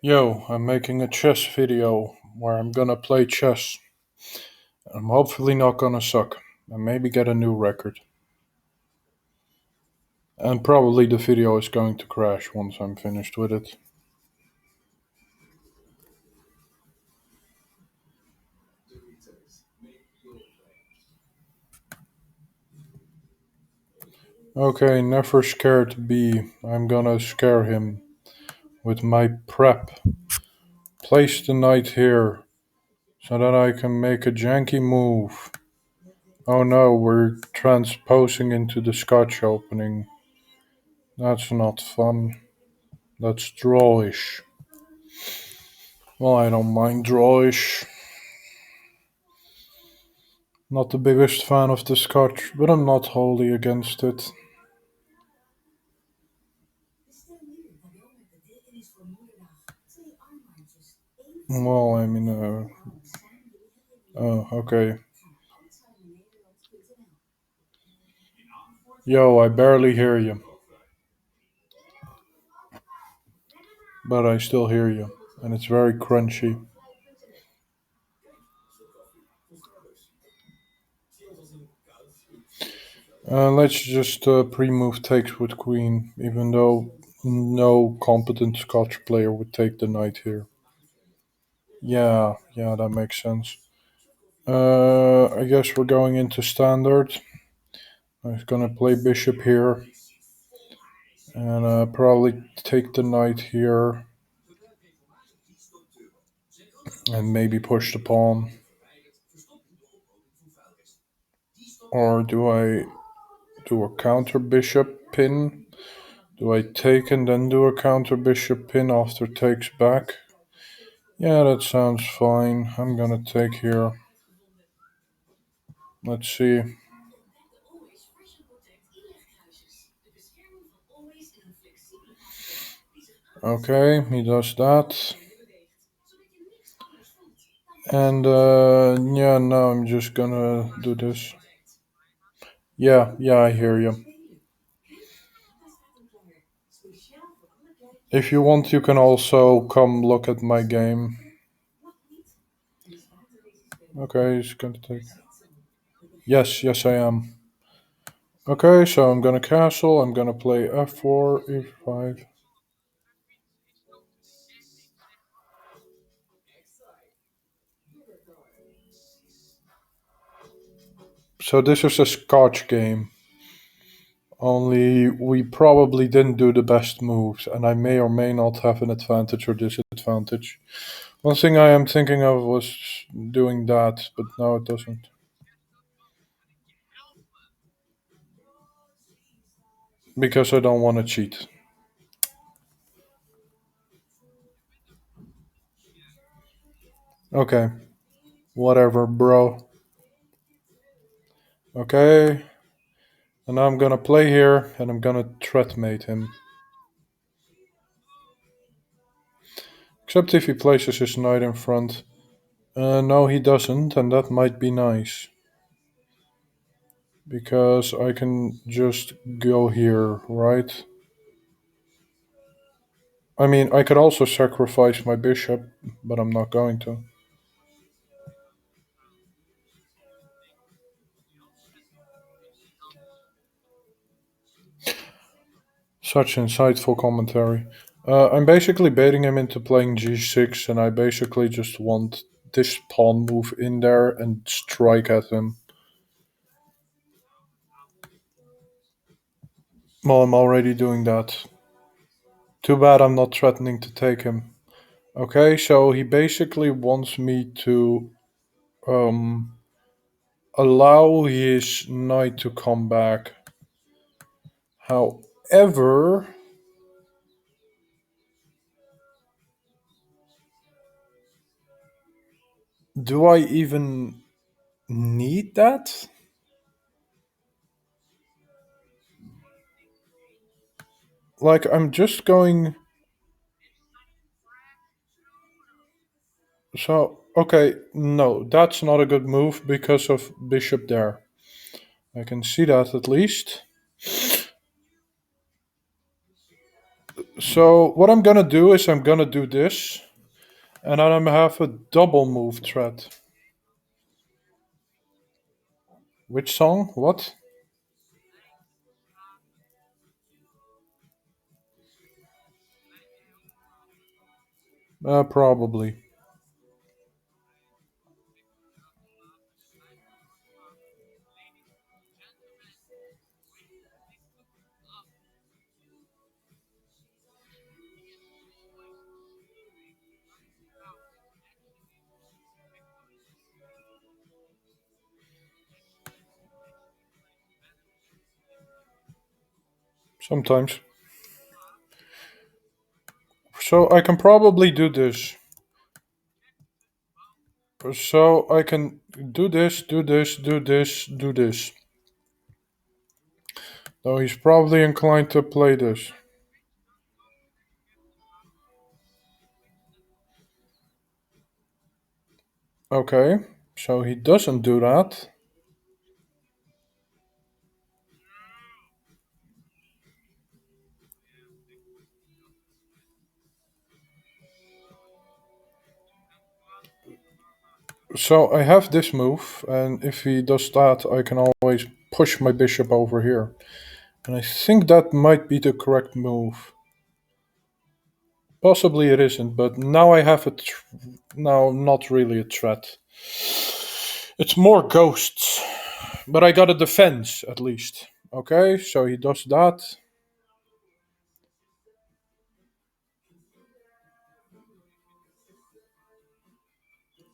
Yo, I'm making a chess video where I'm gonna play chess. I'm hopefully not gonna suck and maybe get a new record. And probably the video is going to crash once I'm finished with it. Okay, never scared B. I'm gonna scare him with my prep. Place the knight here so that I can make a janky move. Oh no, we're transposing into the Scotch opening. That's not fun. That's drawish. Well, I don't mind drawish. Not the biggest fan of the Scotch, but I'm not wholly against it. Well, I mean, oh, okay. Yo, I barely hear you, but I still hear you, and it's very crunchy. Let's just pre-move takes with queen, even though no competent Scotch player would take the knight here. Yeah, that makes sense. I guess we're going into standard. I'm gonna play bishop here, and probably take the knight here, and maybe push the pawn. Or do I do a counter bishop pin? Do I take and then do a counter bishop pin after takes back? Yeah, that sounds fine. I'm gonna take here. Let's see. Okay, he does that. And yeah, now I'm just gonna do this. Yeah, I hear you. If you want, you can also come look at my game. Okay, he's gonna take. Yes, I am. Okay, so I'm gonna castle. I'm gonna play f4, e5. So this is a Scotch game. Only we probably didn't do the best moves, and I may or may not have an advantage or disadvantage. One thing I am thinking of was doing that, but no, it doesn't. Because I don't want to cheat. Okay, whatever, bro. Okay, and I'm gonna play here, and I'm gonna threat mate him. Except if he places his knight in front. No, he doesn't, and that might be nice. Because I can just go here, right? I mean, I could also sacrifice my bishop, but I'm not going to. Such insightful commentary. I'm basically baiting him into playing g6, and I basically just want this pawn move in there and strike at him. Well, I'm already doing that. Too bad I'm not threatening to take him. Okay, so he basically wants me to um, allow his knight to come back. However, do I even need that? Like, I'm just going. So, okay, no, that's not a good move because of bishop there. I can see that at least. So what I'm gonna do is I'm gonna do this, and then I'm gonna have a double move threat. Which song? What? Probably. Sometimes. So I can probably do this. So I can do this, do this, do this, do this. Though he's probably inclined to play this. Okay, so he doesn't do that. So I have this move, and if he does that, I can always push my bishop over here. And I think that might be the correct move. Possibly it isn't, but now I have it. Now, not really a threat. It's more ghosts. But I got a defense, at least. Okay, so he does that.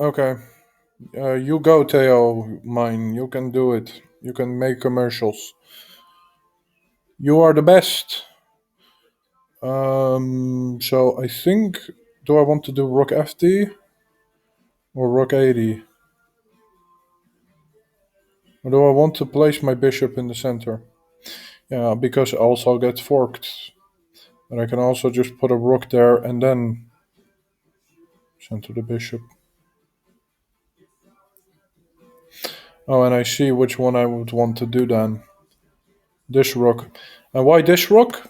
Okay, you go, Theo. Mine. You can do it. You can make commercials. You are the best. So I think. Do I want to do Rook FD or Rook 80? Or do I want to place my bishop in the center? Yeah, because also get forked. And I can also just put a rook there and then center the bishop. Oh, and I see which one I would want to do then. This rook. And why this rook?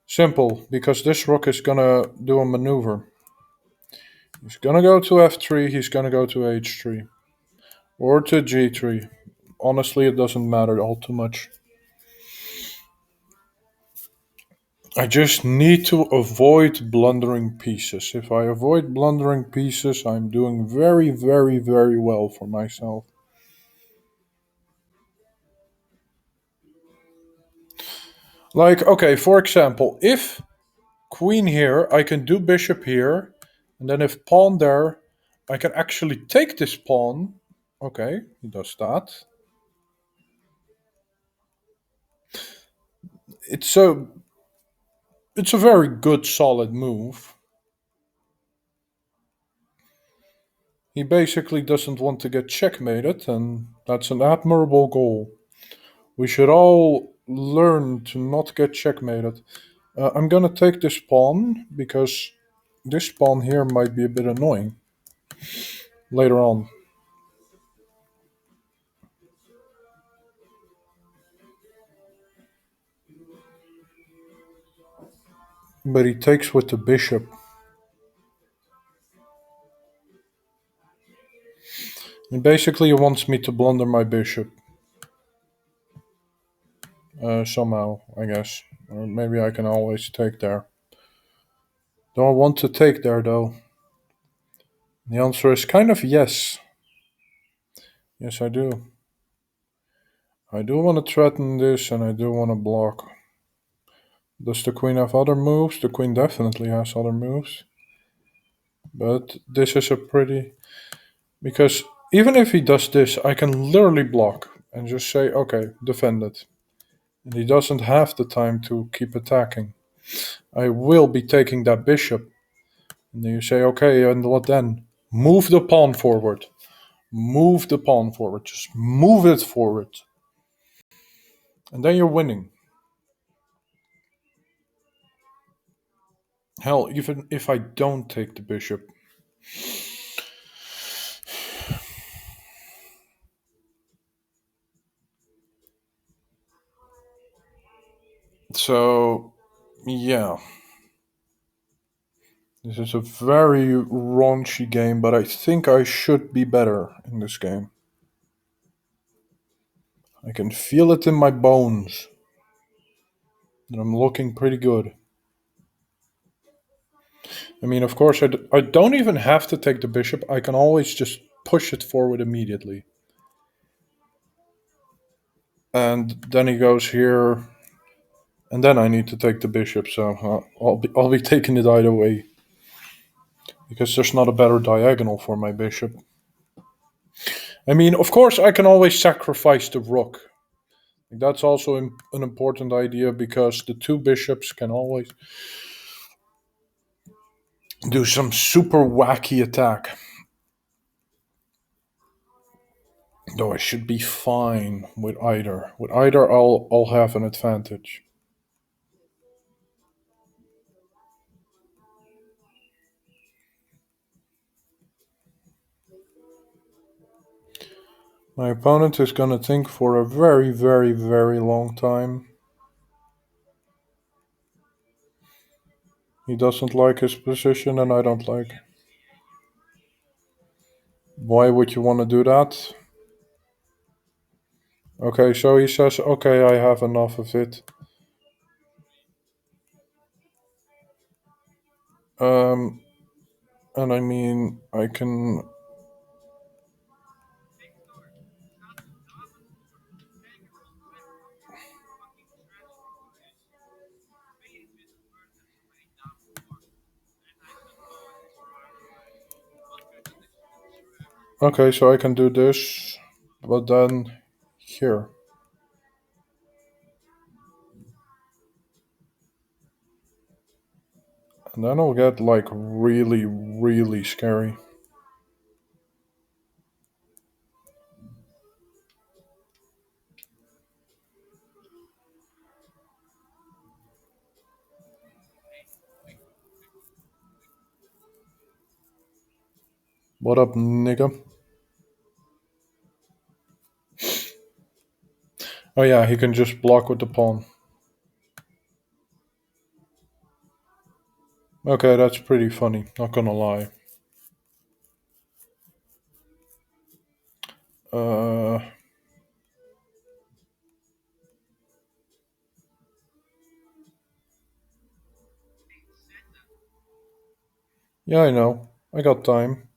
Simple, because this rook is gonna do a maneuver. He's gonna go to f3, he's gonna go to h3. Or to g3. Honestly, it doesn't matter all too much. I just need to avoid blundering pieces. If I avoid blundering pieces, I'm doing very, very, very well for myself. Like, okay, for example, if queen here, I can do bishop here, and then if pawn there, I can actually take this pawn. Okay, he does that. It's a it's a very good solid move. He basically doesn't want to get checkmated, and that's an admirable goal. We should all learn to not get checkmated. I'm gonna take this pawn because this pawn here might be a bit annoying later on. But he takes with the bishop. And basically, he wants me to blunder my bishop. Somehow, I guess. Or maybe I can always take there. Do I want to take there, though? The answer is kind of yes. Yes, I do. I do want to threaten this, and I do want to block. Does the queen have other moves? The queen definitely has other moves. But this is a pretty... Because even if he does this, I can literally block and just say, okay, defend it. And he doesn't have the time to keep attacking. I will be taking that bishop. And then you say, okay, and what then? Move the pawn forward. Move the pawn forward. Just move it forward. And then you're winning. Hell, even if I don't take the bishop. So, yeah. This is a very raunchy game, but I think I should be better in this game. I can feel it in my bones that I'm looking pretty good. I mean, of course, I don't even have to take the bishop. I can always just push it forward immediately. And then he goes here, and then I need to take the bishop. So I'll be taking it either way because there's not a better diagonal for my bishop. I mean, of course, I can always sacrifice the rook. That's also an important idea because the two bishops can always do some super wacky attack. Though I should be fine with either. With either, I'll have an advantage. My opponent is gonna think for a very, very, very long time. He doesn't like his position, and I don't like. Why would you want to do that? Okay, so he says, okay, I have enough of it. Um, and I mean, I can. Okay, so I can do this, but then here. And then it'll get like really, really scary. What up, nigga? Oh yeah, he can just block with the pawn. Okay, that's pretty funny, not gonna lie. Uh, yeah, I know. I got time.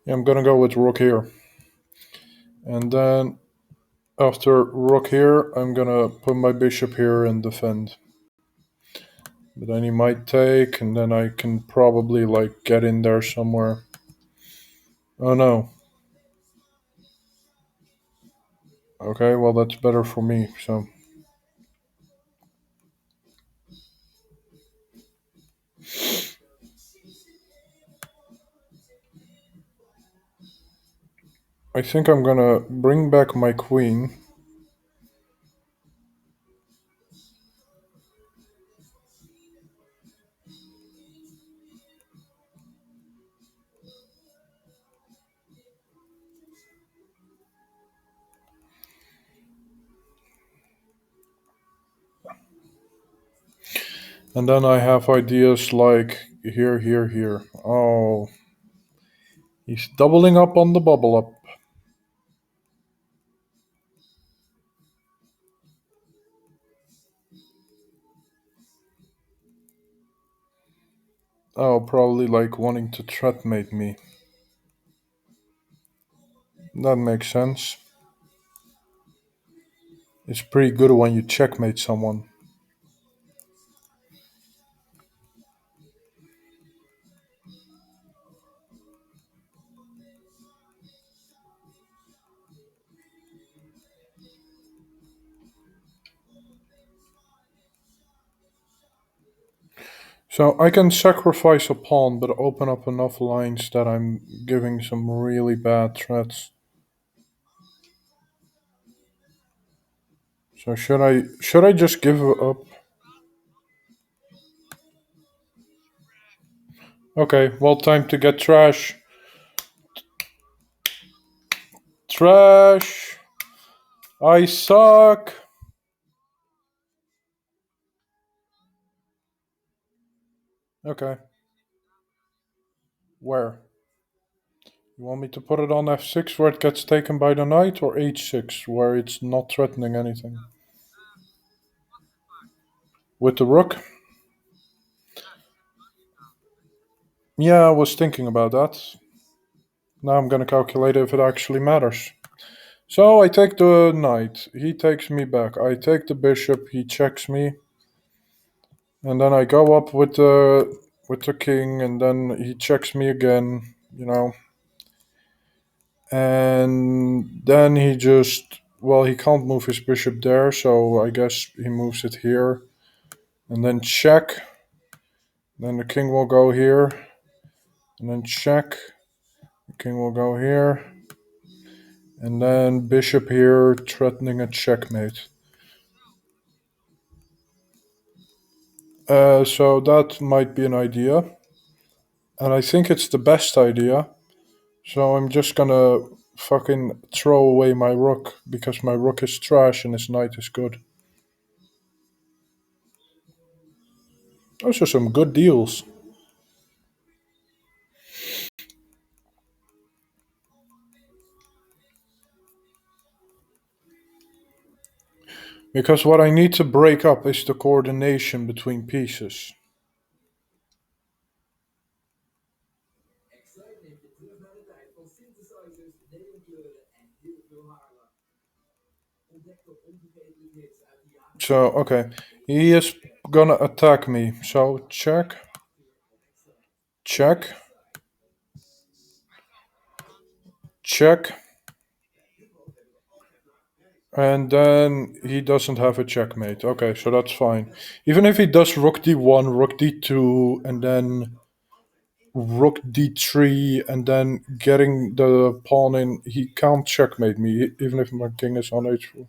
Yeah, I'm gonna go with rook here. And then after rook here, I'm gonna put my bishop here and defend. But then he might take, and then I can probably like get in there somewhere. Oh no. Okay, well that's better for me. So I think I'm gonna bring back my queen. And then I have ideas like here, here, here. Oh, he's doubling up on the bubble up. Oh, probably like wanting to threatmate me. That makes sense. It's pretty good when you checkmate someone. So I can sacrifice a pawn, but open up enough lines that I'm giving some really bad threats. So should I just give up? Okay, well time to get trash. Trash. I suck. Okay, where? You want me to put it on f6 where it gets taken by the knight, or h6 where it's not threatening anything? With the rook? Yeah, I was thinking about that. Now I'm gonna calculate if it actually matters. So I take the knight, he takes me back. I take the bishop, he checks me, and then I go up with the king, and then he checks me again, you know. And then he just, well, he can't move his bishop there, so I guess he moves it here, and then check. Then the king will go here, and then check. The king will go here, and then bishop here, threatening a checkmate. So that might be an idea, and I think it's the best idea. So I'm just gonna fucking throw away my rook because my rook is trash and his knight is good. Those are some good deals. Because what I need to break up is the coordination between pieces. So, okay. He is gonna attack me. So, check, check, check. And then he doesn't have a checkmate. Okay, so that's fine. Even if he does rook d1, rook d2, and then rook d3, and then getting the pawn in, he can't checkmate me, even if my king is on h4.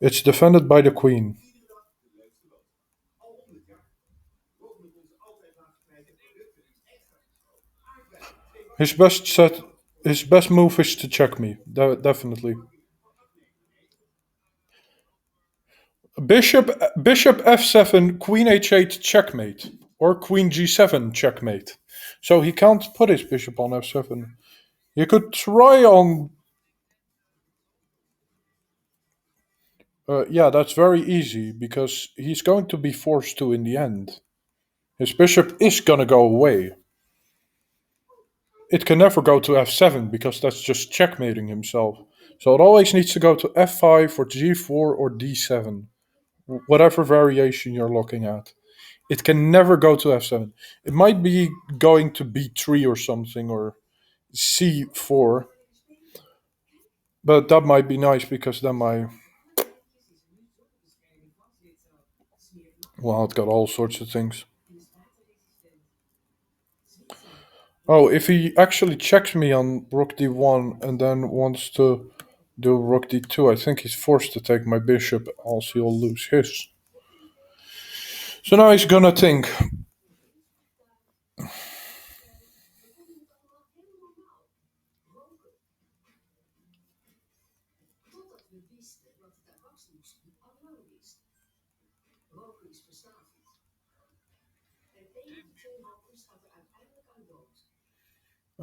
It's defended by the queen. His best set, his best move is to check me. Definitely. Bishop f7, queen h8 checkmate, or queen g7 checkmate. So he can't put his bishop on f7. You could try on. Yeah, that's very easy because he's going to be forced to in the end. His bishop is gonna go away. It can never go to f7 because that's just checkmating himself. So it always needs to go to f5 or g4 or d7, whatever variation you're looking at. It can never go to f7. It might be going to b3 or something, or c4, but that might be nice because then my, well, it got all sorts of things. Oh, if he actually checks me on rook d1 and then wants to do rook d2, I think he's forced to take my bishop, else he'll lose his. So now he's gonna think.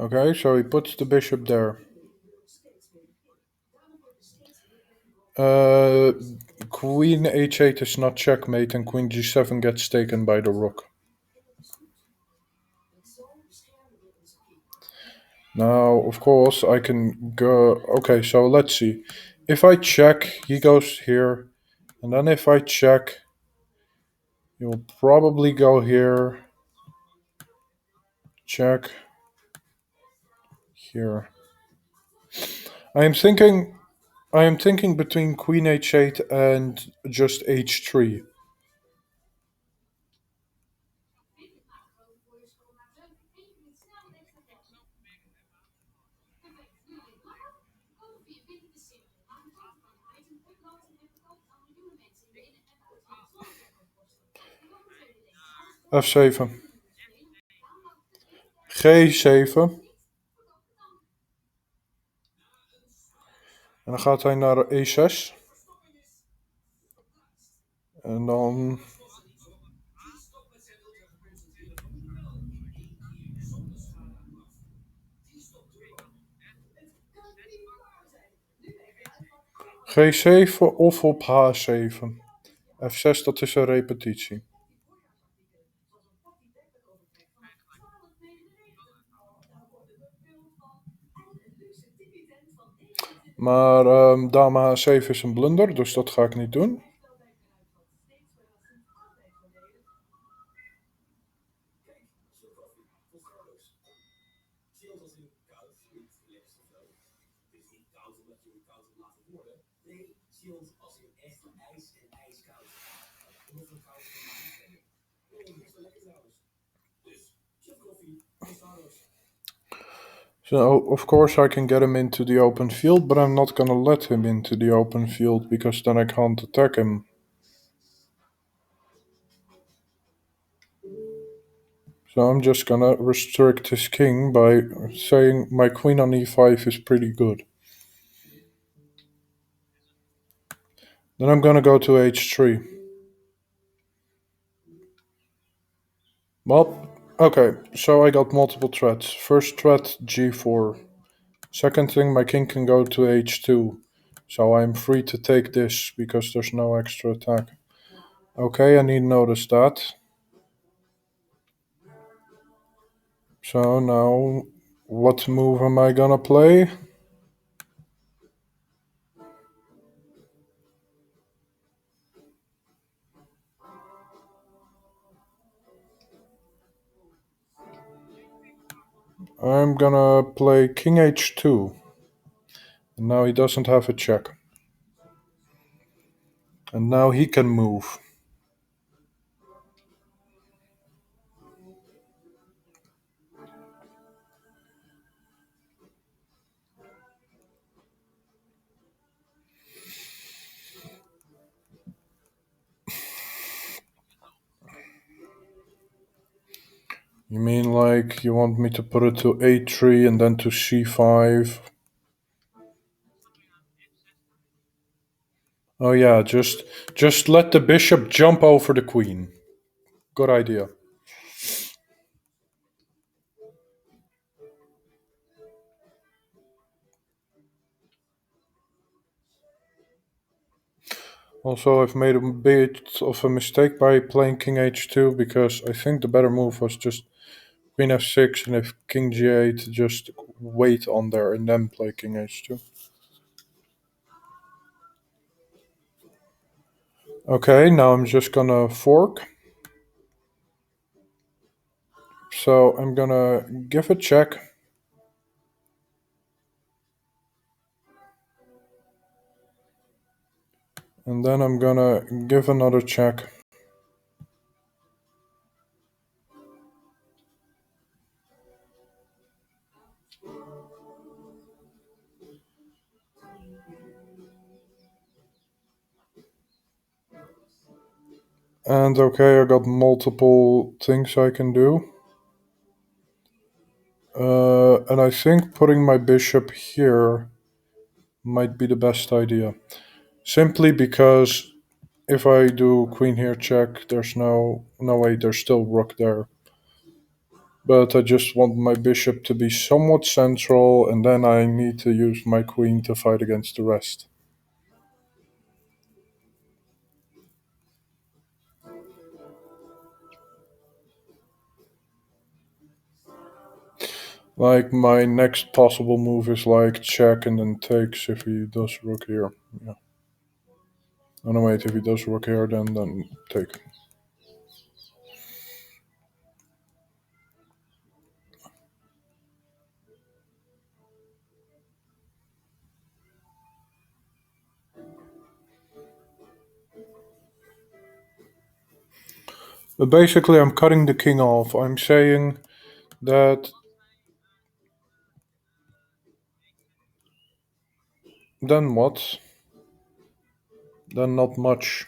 Okay, so he puts the bishop there. Uh, Queen h8 is not checkmate, and queen g7 gets taken by the rook. Now, of course, I can go. Okay, so let's see. If I check, he goes here, and then if I check, he will probably go here. Check here. I am thinking. I am thinking between queen h8 and just h3. f7. g7. En dan gaat hij naar E6. En dan... G7 of op H7. F6, dat is een repetitie. Maar dame H7 is een blunder, dus dat ga ik niet doen. So, of course, I can get him into the open field, but I'm not gonna let him into the open field because then I can't attack him. So I'm just gonna restrict his king by saying my queen on e5 is pretty good. Then I'm gonna go to h3. Well, okay, so I got multiple threats. First threat, g4. Second thing, my king can go to h2. So I'm free to take this because there's no extra attack. Okay, I need to notice that. So now, what move am I gonna play? I'm gonna play king h2. And now he doesn't have a check. And now he can move. You mean like you want me to put it to a3 and then to c5? Oh yeah, just let the bishop jump over the queen. Good idea. Also, I've made a bit of a mistake by playing king h2 because I think the better move was just queen f6 and if king g8 just wait on there and then play king h2. Okay, now I'm just gonna fork. So I'm gonna give a check. And then I'm gonna give another check. And okay, I got multiple things I can do. And I think putting my bishop here might be the best idea. Simply because if I do queen here check, there's no way, there's still rook there. But I just want my bishop to be somewhat central, and then I need to use my queen to fight against the rest. Like my next possible move is like check and then takes if he does rook here. Yeah. Oh no, wait, if he does rook here, then take. But basically, I'm cutting the king off. I'm saying that. Then what? Then not much.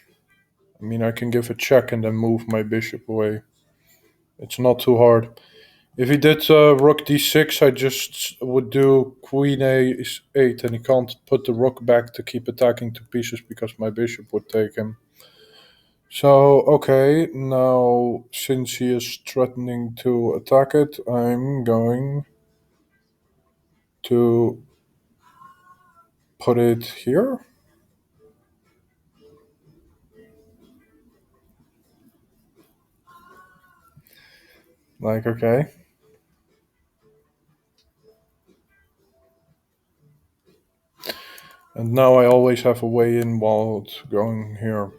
I mean, I can give a check and then move my bishop away. It's not too hard. If he did rook d6, I just would do queen a8, and he can't put the rook back to keep attacking two pieces because my bishop would take him. So, okay, now since he is threatening to attack it, I'm going to put it here. Like, okay. And now I always have a way in while it's going here.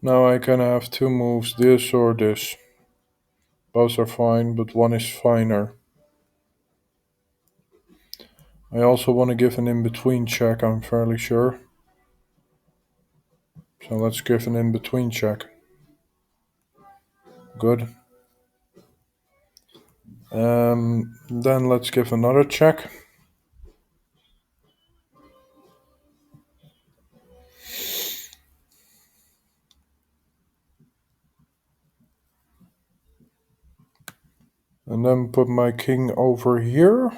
Now I can have two moves, this or this. Both are fine, but one is finer. I also want to give an in-between check, I'm fairly sure. So let's give an in-between check. Good. Then let's give another check. And then put my king over here.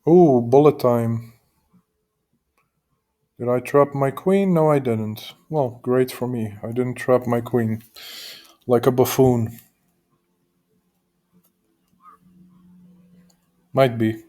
Ooh, bullet time. Did I trap my queen? No, I didn't. Well, great for me. I didn't trap my queen. Like a buffoon. Might be.